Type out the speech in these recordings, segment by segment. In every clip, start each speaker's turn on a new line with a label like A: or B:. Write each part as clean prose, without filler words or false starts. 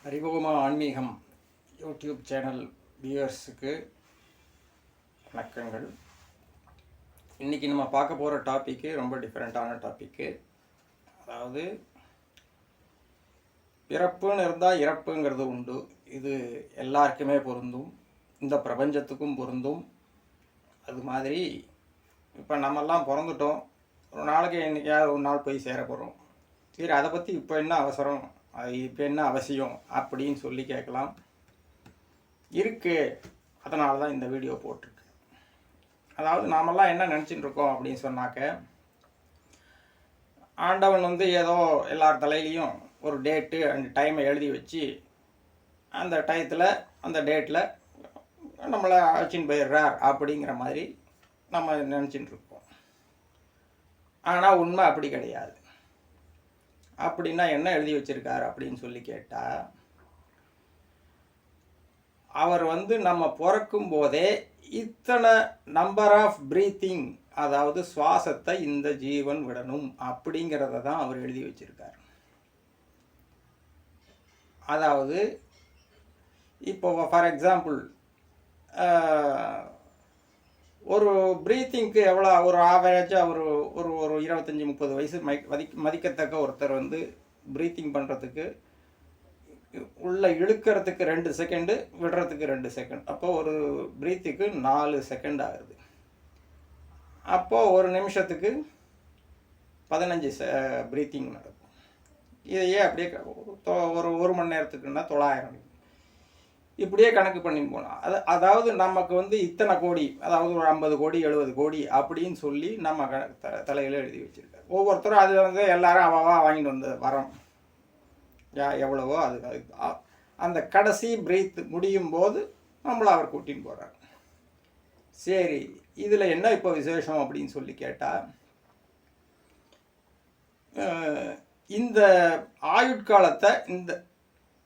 A: அறிவோமா ஆன்மீகம் YouTube channel வியூவர்ஸுக்கு வணக்கங்கள். இன்றைக்கி நம்ம பார்க்க போகிற டாப்பிக்கு ரொம்ப டிஃப்ரெண்ட்டான டாப்பிக்கு. அதாவது பிறப்புன்னு இருந்தால் இறப்புங்கிறது உண்டு. இது எல்லாருக்குமே பொருந்தும், இந்த பிரபஞ்சத்துக்கும் பொருந்தும். அது மாதிரி இப்போ நம்மெல்லாம் பிறந்துட்டோம், ஒரு நாளைக்கு என்றைக்காவது ஒரு நாள் போய் சேர போகிறோம். சரி, அதை பற்றி இப்போ என்ன அவசரம், அது இப்போ என்ன அவசியம் அப்படின்னு சொல்லி கேட்கலாம். இருக்குது, அதனால தான் இந்த வீடியோ போட்டிருக்கு. அதாவது நாமெல்லாம் என்ன நினச்சிட்டு இருக்கோம் அப்படின்னு சொன்னாக்க, ஆண்டவன் ஏதோ எல்லார் தலையிலையும் ஒரு டேட்டு அண்ட் டைமை எழுதி வச்சு அந்த டயத்தில் அந்த டேட்டில் நம்மளை அழைச்சின்னு போயிடுறார் அப்படிங்கிற மாதிரி நம்ம நினச்சிட்டு இருக்கோம். ஆனால் உண்மை அப்படி கிடையாது. அப்படின்னா என்ன எழுதி வச்சிருக்காரு அப்படின்னு சொல்லி கேட்டால், அவர் நம்ம பிறக்கும் போதே இத்தனை நம்பர் ஆஃப் பிரீத்திங், அதாவது சுவாசத்தை இந்த ஜீவன் விடணும் அப்படிங்கிறத தான் அவர் எழுதி வச்சிருக்கார். அதாவது இப்போ ஃபார் எக்ஸாம்பிள் ஒரு ப்ரீத்திங்க்கு எவ்வளோ ஒரு ஆவரேஜாக ஒரு ஒரு ஒரு 25-30 வயசு மதிக்கத்தக்க ஒருத்தர் ப்ரீத்திங் பண்ணுறதுக்கு உள்ளே இழுக்கிறதுக்கு 2 செகண்டு, விடுறதுக்கு 2 செகண்ட், அப்போது ஒரு ப்ரீத்துக்கு 4 செகண்ட் ஆகுது. அப்போது ஒரு நிமிஷத்துக்கு 15 ப்ரீத்திங் நடக்கும். இதையே அப்படியே ஒரு மணி நேரத்துக்குன்னா 900, இப்படியே கணக்கு பண்ணின்னு போகலாம். அதாவது நமக்கு இத்தனை கோடி, அதாவது ஒரு 50 கோடி 70 கோடி அப்படின்னு சொல்லி நம்ம தலையில் எழுதி வச்சுருக்காரு. ஒவ்வொருத்தரும் அது எல்லாரும் அவாவா வாங்கிட்டு வரோம் எவ்வளவோ அது அந்த கடைசி பிரீத் முடியும் போது நம்மளை அவர் கூட்டின்னு போகிறார். சரி, இதில் என்ன இப்போ விசேஷம் அப்படின்னு சொல்லி கேட்டால், இந்த ஆயுட்காலத்தை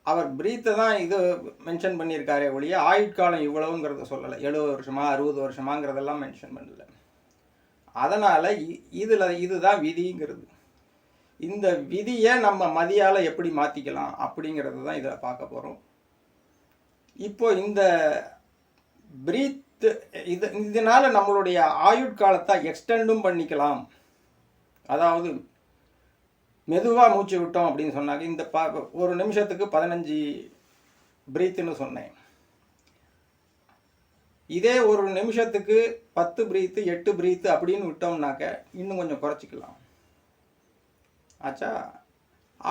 A: அவர் பிரீத்தை தான் இது மென்ஷன் பண்ணியிருக்காரே ஒழிய ஆயுட்காலம் இவ்வளவுங்கிறத சொல்லலை. 70 வருஷமா 60 வருஷமாங்கிறதெல்லாம் மென்ஷன் பண்ணல. அதனால் இதுதான் விதிங்கிறது. இந்த விதியை நம்ம மதியால் எப்படி மாற்றிக்கலாம் அப்படிங்கிறது தான் இதில் பார்க்க போகிறோம். இப்போ இந்த பிரீத்து இதனால் நம்மளுடைய ஆயுட்காலத்தை எக்ஸ்டெண்டும் பண்ணிக்கலாம். அதாவது மெதுவாக மூச்சு விட்டோம் அப்படின்னு சொன்னாங்க. இந்த ஒரு நிமிஷத்துக்கு 15 பிரீத்துன்னு சொன்னேன். இதே ஒரு நிமிஷத்துக்கு 10 பிரீத்து 8 பிரீத்து அப்படின்னு விட்டோம்னாக்க இன்னும் கொஞ்சம் குறைச்சிக்கலாம். ஆச்சா,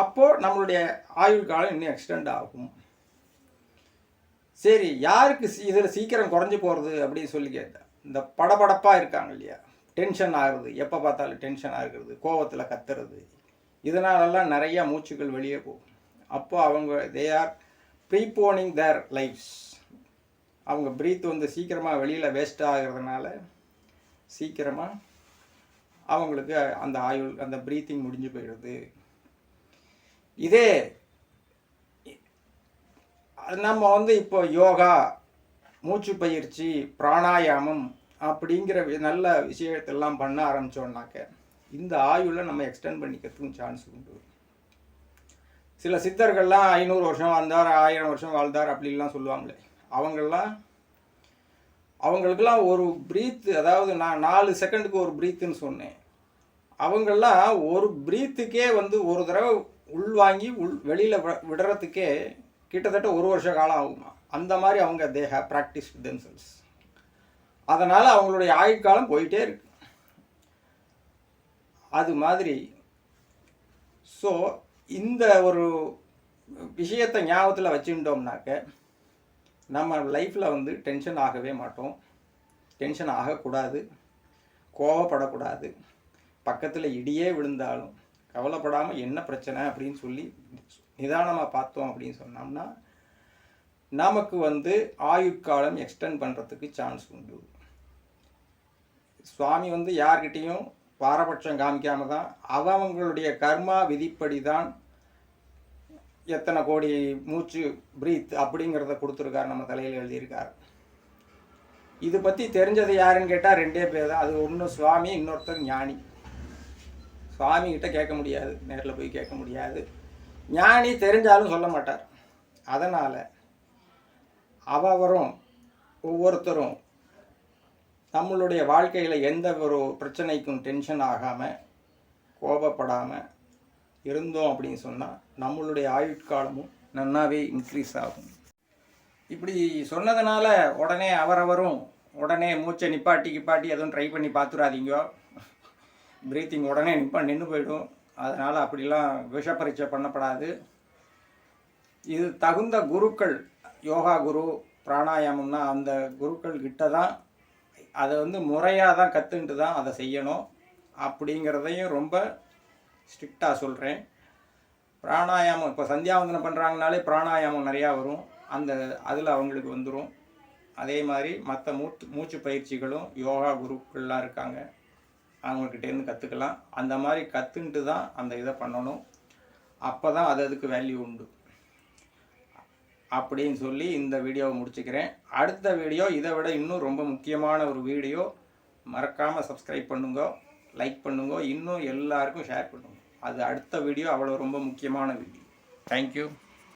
A: அப்போது நம்மளுடைய ஆயுள் காலம் இன்னும் எக்ஸ்டெண்ட் ஆகும். சரி, யாருக்கு இதில் சீக்கிரம் குறைஞ்சி போகிறது அப்படின்னு சொல்லி கேட்டேன். இந்த படபடப்பாக இருக்காங்க இல்லையா, டென்ஷன் ஆகுறது, எப்போ பார்த்தாலும் டென்ஷன் ஆகுறது, கோவத்தில் கத்துறது, இதனாலெல்லாம் நிறையா மூச்சுகள் வெளியே போகும். அப்போது அவங்க தே ஆர் ப்ரீபோனிங் தேர் லைஃப்ஸ். அவங்க ப்ரீத் சீக்கிரமாக வெளியில் வேஸ்ட் ஆகிறதுனால சீக்கிரமாக அவங்களுக்கு அந்த ஆயுள், அந்த ப்ரீத்திங் முடிஞ்சு போயிடுது. இதே நம்ம இப்போ யோகா, மூச்சு பயிற்சி, பிராணாயாமம் அப்படிங்கிற நல்ல விஷயத்தெல்லாம் பண்ண ஆரம்பித்தோன்னாக்க இந்த ஆயுளை நம்ம எக்ஸ்டெண்ட் பண்ணிக்கிறதுக்கும் சான்ஸ் உண்டு. சில சித்தர்கள்லாம் 500 வருஷம் வாழ்ந்தார், 1000 வருஷம் வாழ்ந்தார் அப்படின்லாம் சொல்லுவாங்களே, அவங்களுக்கெல்லாம் ஒரு பிரீத்து, அதாவது நான் 4 செகண்டுக்கு ஒரு பிரீத்துன்னு சொன்னேன். அவங்கெல்லாம் ஒரு பிரீத்துக்கே ஒரு தடவை உள்வாங்கி வெளியில் விடுறதுக்கே கிட்டத்தட்ட 1 வருஷ காலம் ஆகுமா. அந்த மாதிரி அவங்க தே ஹேவ் ப்ராக்டிஸ்ட் தெம்செல்ஸ். அதனால் அவங்களுடைய ஆயுட்காலம் போயிட்டே இருக்கு. அது மாதிரி ஸோ இந்த ஒரு விஷயத்தை ஞாபகத்தில் வச்சுட்டோம்னாக்க நம்ம லைஃப்பில் டென்ஷன் ஆகவே மாட்டோம். டென்ஷன் ஆகக்கூடாது, கோவப்படக்கூடாது. பக்கத்தில் இடியே விழுந்தாலும் கவலைப்படாமல் என்ன பிரச்சனை அப்படின்னு சொல்லி நிதானமாக பார்த்தோம் அப்படின்னு சொன்னோம்னா நமக்கு ஆயுட்காலம் எக்ஸ்டெண்ட் பண்ணுறதுக்கு சான்ஸ் உண்டு. சுவாமி யார்கிட்டையும் பாரபட்சம் காமிக்காமல் தான் அவங்களுடைய கர்மா விதிப்படி தான் எத்தனை கோடி மூச்சு பிரீத் அப்படிங்கிறத கொடுத்துருக்கார், நம்ம தலையில் எழுதியிருக்கார். இது பற்றி தெரிஞ்சது யாருன்னு கேட்டால் 2 பேர் தான். அது ஒன்று சுவாமி, இன்னொருத்தர் ஞானி. சுவாமிகிட்ட கேட்க முடியாது, நேரில் போய் கேட்க முடியாது. ஞானி தெரிஞ்சாலும் சொல்ல மாட்டார். அதனால் அவரும் ஒவ்வொருத்தரும் நம்மளுடைய வாழ்க்கையில் எந்த ஒரு பிரச்சனைக்கும் டென்ஷன் ஆகாமல் கோபப்படாமல் இருந்தோம் அப்படின்னு சொன்னால் நம்மளுடைய ஆயுட்காலமும் நன்னாவே இன்க்ரீஸ் ஆகும். இப்படி சொன்னதுனால உடனே அவரவரும் உடனே மூச்சை நிப்பாட்டி எதுவும் ட்ரை பண்ணி பார்த்துடாதீங்க. ப்ரீத்திங் உடனே நின்று போயிடும். அதனால் அப்படிலாம் விஷ பரீட்சை பண்ணப்படாது. இது தகுந்த குருக்கள், யோகா குரு, பிராணாயாமம்னா அந்த குருக்கள் கிட்ட தான் அதை முறையாக தான் கற்றுன்ட்டு தான் அதை செய்யணும் அப்படிங்கிறதையும் ரொம்ப ஸ்ட்ரிக்டாக சொல்கிறேன். பிராணாயாமம் இப்போ சந்தியாவந்தனம் பண்ணுறாங்கனாலே பிராணாயாமம் நிறையா வரும், அதில் அவங்களுக்கு வந்துடும். அதே மாதிரி மற்ற மூச்சு பயிற்சிகளும் யோகா குருக்கள்லாம் இருக்காங்க, அவங்கக்கிட்டேருந்து கற்றுக்கலாம். அந்த மாதிரி கற்றுன்ட்டு தான் அந்த இதை பண்ணணும். அப்போ தான் அதுக்கு வேல்யூ உண்டு அப்படின்னு சொல்லி இந்த வீடியோவை முடிச்சுக்கிறேன். அடுத்த வீடியோ இதை விட இன்னும் ரொம்ப முக்கியமான ஒரு வீடியோ. மறக்காமல் சப்ஸ்கிரைப் பண்ணுங்க, லைக் பண்ணுங்க, இன்னும் எல்லாருக்கும் ஷேர் பண்ணுங்க. அது அடுத்த வீடியோ அவ்வளோ ரொம்ப முக்கியமான வீடியோ. தேங்க்யூ.